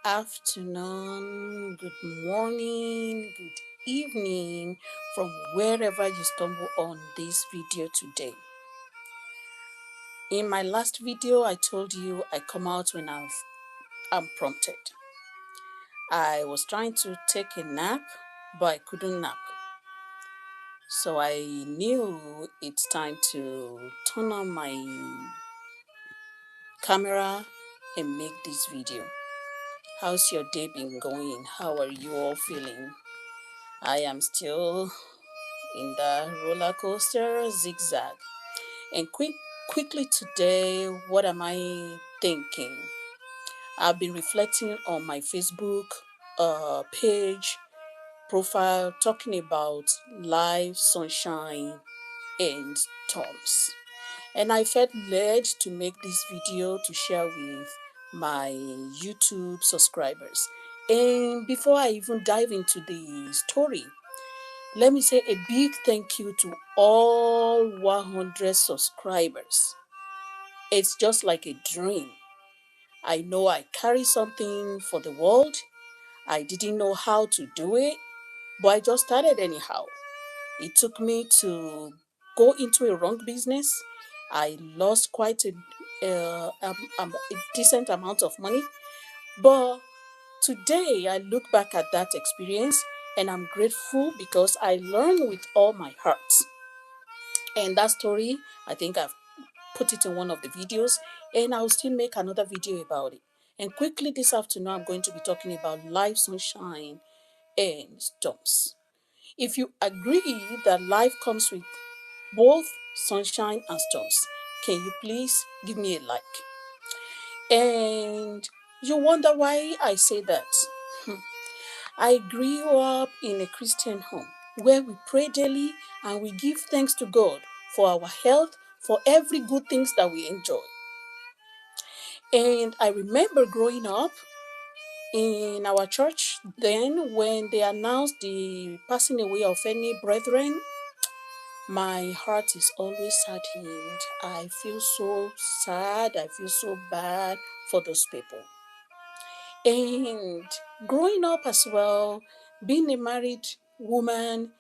afternoon, good morning, good evening from wherever you stumble on this video today. In my last video, I told you I come out when I'm prompted. I was trying to take a nap, but I couldn't nap. So I knew it's time to turn on my camera and make this video. How's your day been going? How are you all feeling? I am still in the roller coaster zigzag. And quickly today, what am I thinking? I've been reflecting on my Facebook page profile talking about life, sunshine, and storms. And I felt led to make this video to share with my YouTube subscribers. And before I even dive into the story, let me say a big thank you to all 100 subscribers. It's just like a dream. I know I carry something for the world. I didn't know how to do it, but I just started anyhow. It took me to go into a wrong business. I lost quite a decent amount of money, but today I look back at that experience and I'm grateful because I learned with all my heart. And that story, I think I've put it in one of the videos, and I'll still make another video about it. And quickly this afternoon, I'm going to be talking about life, sunshine, and storms. If you agree that life comes with both sunshine and storms, can you please give me a like? And you wonder why I say that? I grew up in a Christian home where we pray daily and we give thanks to God for our health, for every good things that we enjoy. And I remember growing up in our church then when they announced the passing away of any brethren, my heart is always saddened. I feel so sad. I feel so bad for those people. And growing up as well, being a married woman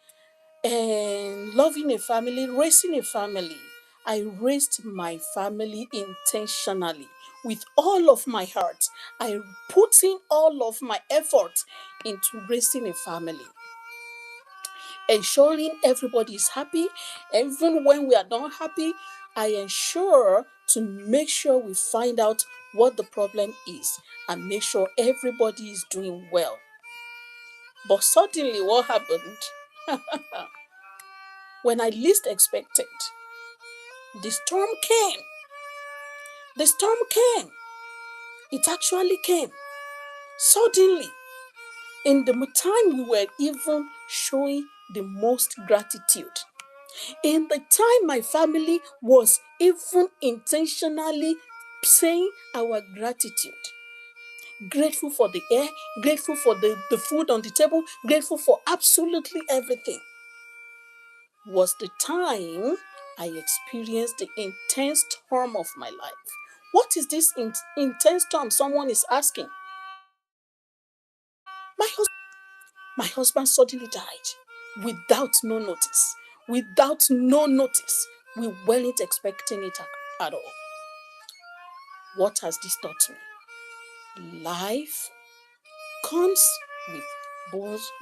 and loving a family, raising a family, I raised my family intentionally with all of my heart. I put in all of my effort into raising a family, ensuring everybody is happy. Even when we are not happy, I ensure to make sure we find out what the problem is and make sure everybody is doing well. But suddenly, what happened? When I least expected, the storm came. The storm came. It actually came suddenly. In the time we were even showing the most gratitude. In the time my family was even intentionally saying our gratitude. Grateful for the air, grateful for the food on the table, grateful for absolutely everything. Was the time I experienced the intense storm of my life. What is this intense storm? Someone is asking. My husband, my husband suddenly died without no notice. Without no notice. We weren't expecting it at all. What has this taught me? Life comes with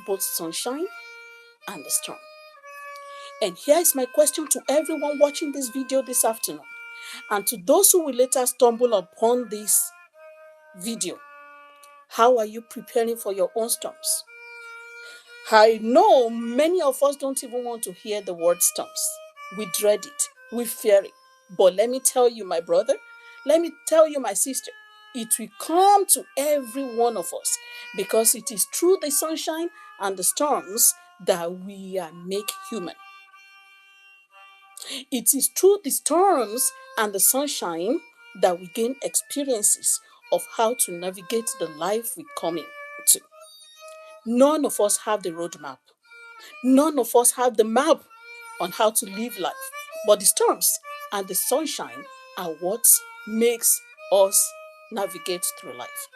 both sunshine and the storm. And here is my question to everyone watching this video this afternoon, and to those who will later stumble upon this video. How are you preparing for your own storms? I know many of us don't even want to hear the word storms. We dread it. We fear it. But let me tell you, my brother, let me tell you, my sister, it will come to every one of us because it is through the sunshine and the storms that we are made human. It is through the storms and the sunshine that we gain experiences of how to navigate the life we come into. None of us have the roadmap. None of us have the map on how to live life. But the storms and the sunshine are what makes us navigate through life.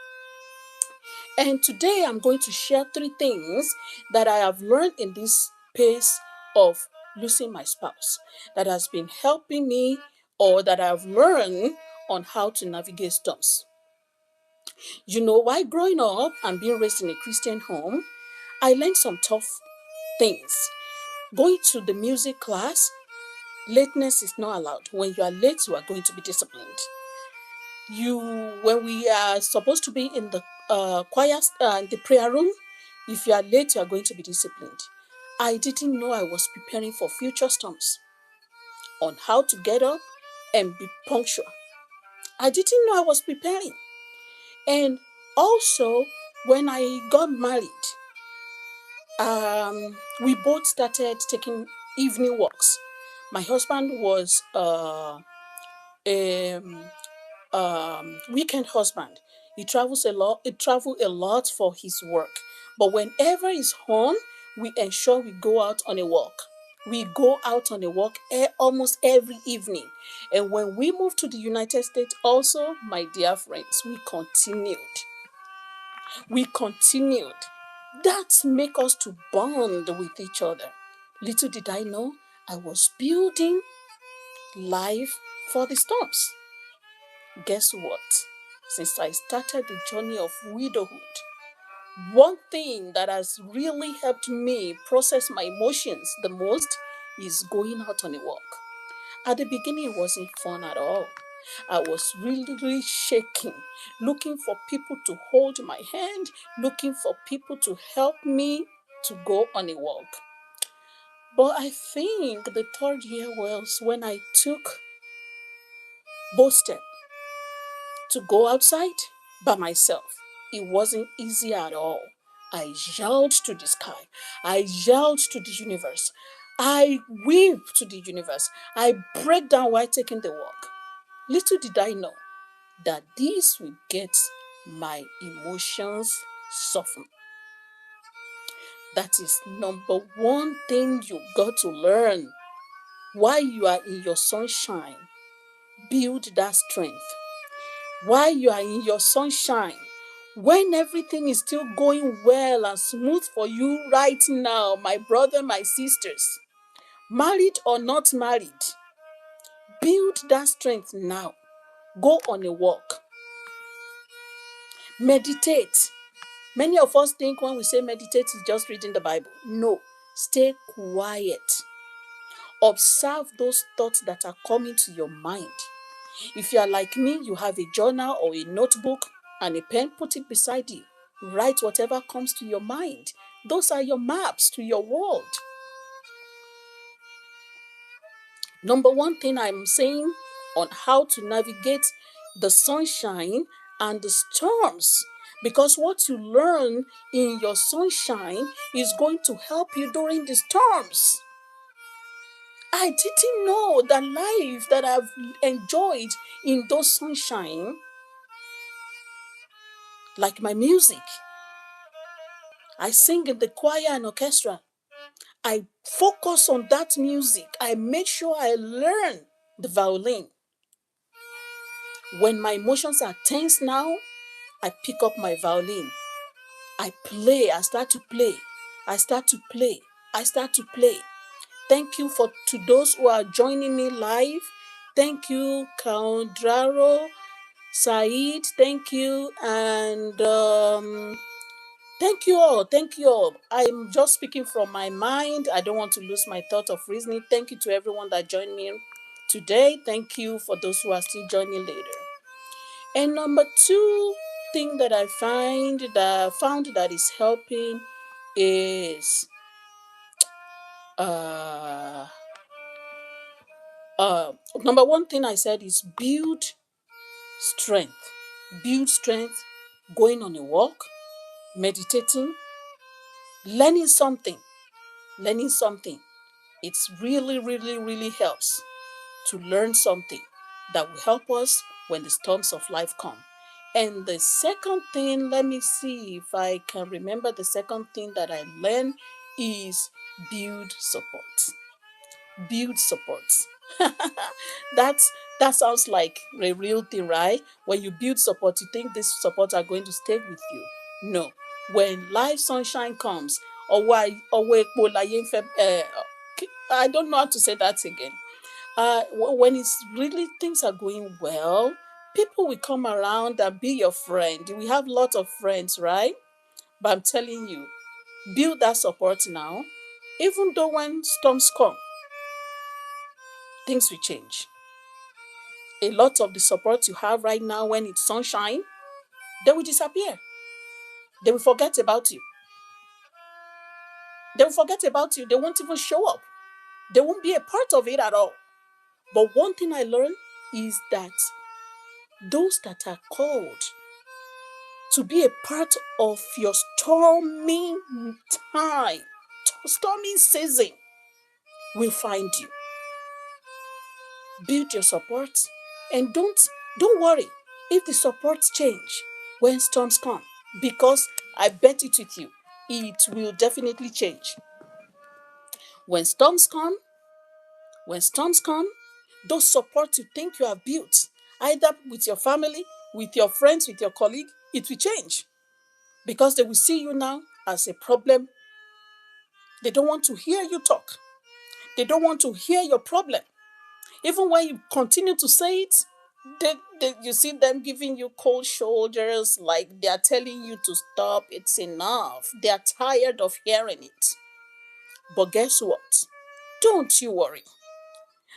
And today I'm going to share 3 things that I have learned in this pace of losing my spouse that has been helping me, or that I've learned on how to navigate storms. While growing up and being raised in a Christian home, I learned some tough things. Going to the music class, lateness is not allowed. When you are late, you are going to be disciplined. When we are supposed to be in the choir, the prayer room, if you are late, you are going to be disciplined. I didn't know I was preparing for future storms on how to get up and be punctual. I didn't know I was preparing. And also, when I got married, we both started taking evening walks. My husband was a weekend husband. He travels a lot. He traveled a lot for his work. But whenever he's home, we ensure we go out on a walk. We go out on a walk almost every evening. And when we moved to the United States, also, my dear friends, we continued. We continued. That make us to bond with each other. Little did I know, I was building life for the storms. Guess what? Since I started the journey of widowhood, one thing that has really helped me process my emotions the most is going out on a walk. At the beginning, it wasn't fun at all. I was really shaking, looking for people to hold my hand, looking for people to help me to go on a walk. But I think the third year was when I took both steps to go outside by myself. It wasn't easy at all. I yelled to the sky. I yelled to the universe. I weep to the universe. I break down while taking the walk. Little did I know that this will get my emotions softened. That is number one thing you got to learn. While you are in your sunshine, build that strength. While you are in your sunshine, when everything is still going well and smooth for you right now, my brother, my sisters, married or not married, build that strength now. Go on a walk. Meditate. Many of us think when we say meditate is just reading the Bible. No, stay quiet. Observe those thoughts that are coming to your mind. If you are like me, you have a journal or a notebook and a pen, put it beside you. Write whatever comes to your mind. Those are your maps to your world. Number one thing I'm saying on how to navigate the sunshine and the storms, because what you learn in your sunshine is going to help you during the storms. I didn't know the life that I've enjoyed in those sunshine, like my music. I sing in the choir and orchestra. I focus on that music. I make sure I learn the violin. When my emotions are tense now, I pick up my violin. I play. I start to play. I start to play. I start to play. Thank you to those who are joining me live. Thank you, Kaundraro, Said. Thank you, and thank you all. Thank you all. I'm just speaking from my mind. I don't want to lose my thought of reasoning. Thank you to everyone that joined me today. Thank you for those who are still joining later. And number two thing that I found that is helping is number one thing I said is build strength. Build strength, going on a walk, meditating, learning something. Learning something. It's really helps to learn something that will help us when the storms of life come. And the second thing, let me see if I can remember the second thing that I learned is build support. Build support. That sounds like a real thing, right? When you build support, you think these support are going to stay with you. No. When life sunshine comes, or why I don't know how to say that again. When it's really things are going well, people will come around and be your friend. We have lots of friends, right? But I'm telling you, build that support now. Even though when storms come, things will change. A lot of the support you have right now when it's sunshine, they will disappear. They will forget about you. They will forget about you. They won't even show up. They won't be a part of it at all. But one thing I learned is that those that are called to be a part of your stormy time, stormy season, will find you. Build your support, and don't worry if the supports change when storms come, because I bet it with you, it will definitely change. When storms come, when storms come, those supports you think you have built, either with your family, with your friends, with your colleague, it will change, because they will see you now as a problem. They don't want to hear you talk. They don't want to hear your problem. Even when you continue to say it, you see them giving you cold shoulders, like they are telling you to stop, it's enough. They are tired of hearing it. But guess what? Don't you worry.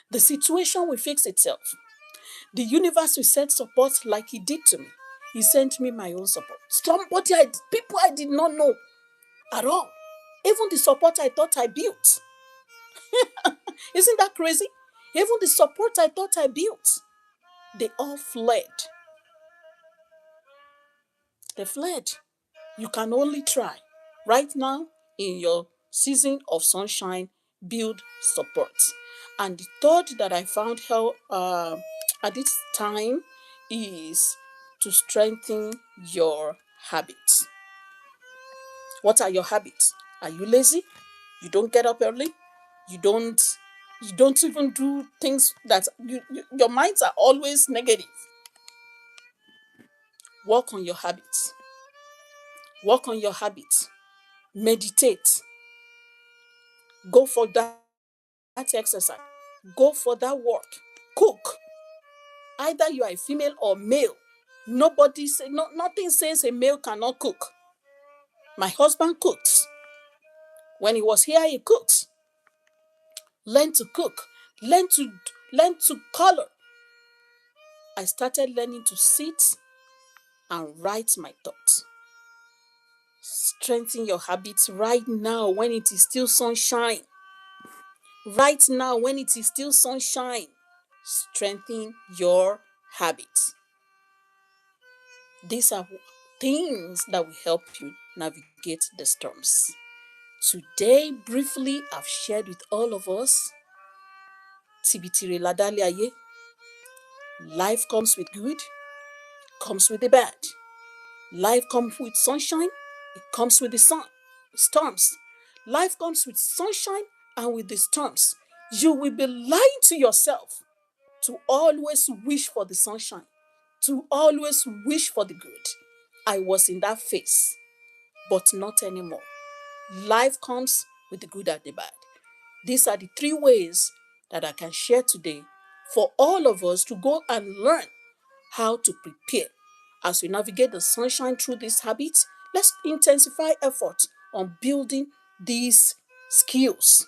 The situation will fix itself. The universe will send support like he did to me. He sent me my own support. People I did not know at all. Even the support I thought I built. Isn't that crazy? Even the support I thought I built, they all fled. They fled. You can only try. Right now, in your season of sunshine, build support. And the third that I found help at this time is to strengthen your habits. What are your habits? Are you lazy? You don't get up early? You don't you don't even do things that your minds are always negative. Work on your habits. Work on your habits. Meditate. Go for that exercise. Go for that work. Cook. Either you are a female or male. Nothing says a male cannot cook. My husband cooks. When he was here, he cooks. Learn to cook. Learn to color. I started learning to sit and write my thoughts. Strengthen your habits right now when it is still sunshine. Right now when it is still sunshine. Strengthen your habits. These are things that will help you navigate the storms. Today, briefly, I've shared with all of us Tibitire Ladaliaye. Life comes with good, comes with the bad. Life comes with sunshine, it comes with the storms. Life comes with sunshine and with the storms. You will be lying to yourself to always wish for the sunshine, to always wish for the good. I was in that phase, but not anymore. Life comes with the good and the bad. These are the three ways that I can share today for all of us to go and learn how to prepare. As we navigate the sunshine through these habits, let's intensify effort on building these skills.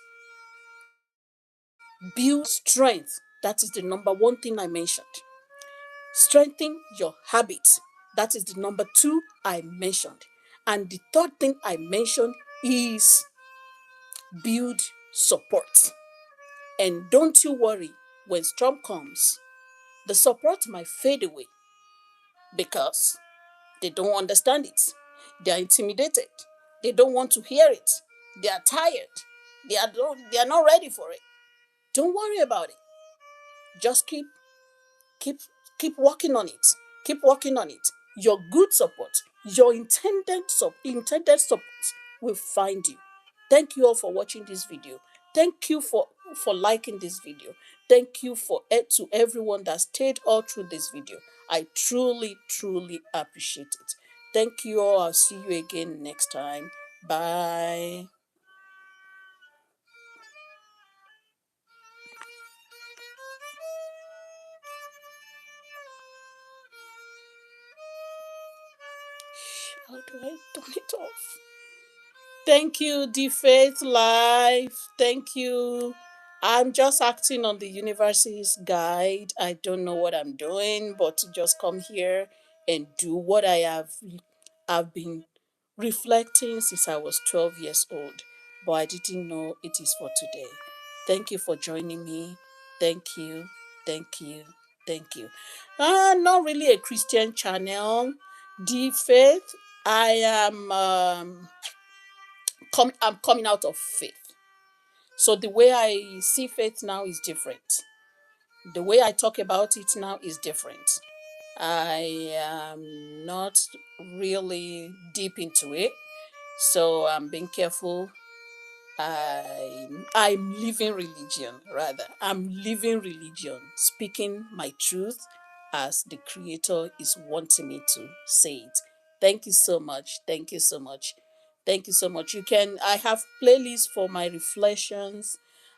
Build strength. That is the number one thing I mentioned. Strengthen your habits. That is the number two I mentioned. And the third thing I mentioned is build support. And don't you worry, when storm comes, the support might fade away because they don't understand it. They are intimidated. They don't want to hear it. They are tired. They are not ready for it. Don't worry about it. Just keep keep working on it. Keep working on it. Your good support, your intended support will find you. Thank you all for watching this video. Thank you for liking this video. Thank you to everyone that stayed all through this video. I truly appreciate it. Thank you all. I'll see you again next time. Bye. How do I turn it off? Thank you, The Faith Life. Thank you. I'm just acting on the university's guide. I don't know what I'm doing, but to just come here and do what I've been reflecting since I was 12 years old, but I didn't know it is for today. Thank you for joining me. Thank you. Thank you. Thank you. Not really a Christian channel. The Faith. I am I'm coming out of faith. So the way I see faith now is different. The way I talk about it now is different. I am not really deep into it. So I'm being careful. I'm living religion, rather. I'm living religion, speaking my truth as the Creator is wanting me to say it. Thank you so much. Thank you so much. Thank you so much. I have playlists for my reflections.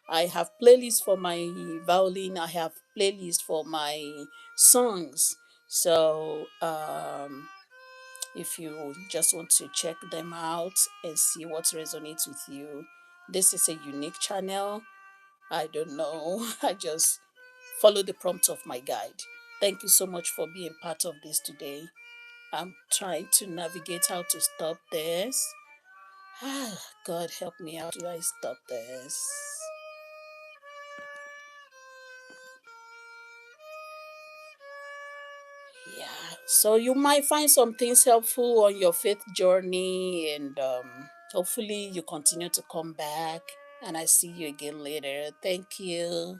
I have playlists for my violin. I have playlists for my songs. So, if you just want to check them out and see what resonates with you, this is a unique channel. I don't know. I just follow the prompt of my guide. Thank you so much for being part of this today. I'm trying to navigate how to stop this. God help me. How do I stop this? Yeah, so you might find some things helpful on your faith journey, and hopefully you continue to come back, and I see you again later. Thank you.